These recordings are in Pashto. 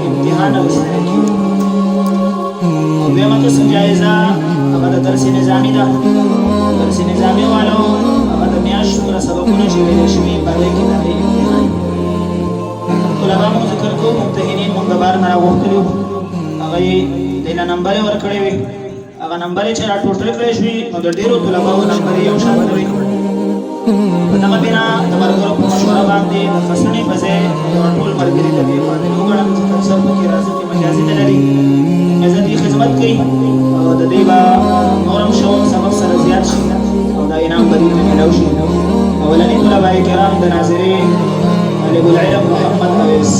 امتحان اخیستل کیږي. دویمه قسم جایزه هغه د درس نظامي ده. درس نظامي والو هغه د میاشتو سره سبقونه چې ویل شوي په هغې کې د هغې امتحان طلبا مو ذکر کوو ممتحنین مونږ د بهر نه راغوښتلي وو هغه یې دینه نمبرې ورکړې وې هغه نمبرې چې راټوټل کړی شوي نو د ډېرو طلباو نمبرې یو شان نه وې. په دغه بنا د ملګرو په مشوره باندې د خسنې په ځای ټول ملګري ته دې باندې وګڼم چې اکثر پکې راځي مجازي نه لري عزتي خدمت کوي او د دې به نور هم شوق سبق سره زیات شي او دا انعام به دې ته میلاو شي. اولني طلباء کرام د ناظرې طالب العلم محمد اویس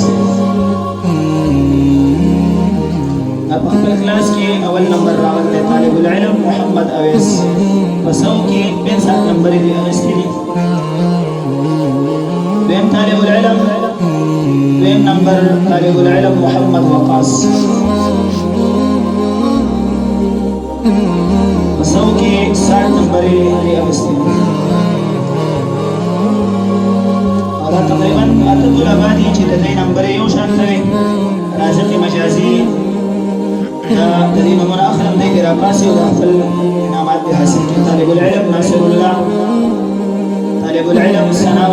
په خپل کلاس کې اول نمبر راغلی طالب العلم محمد اویس په 100 کې 65 نمبر دې اخیستي دي. دویم طالب العلم دویم نمبر طالب العلم محمد وقاص په 100 کې 60 نمبر دې اخیستي دي. دا تقریبا اته طلبا دي چې د دې نمبر یو شان کوي راځي مجازي د دې نمونه اخرم دی کې راپاسي او خپل انعامات به حاصل کړي. طالب العلم ناصر الله طالب العلم ثناء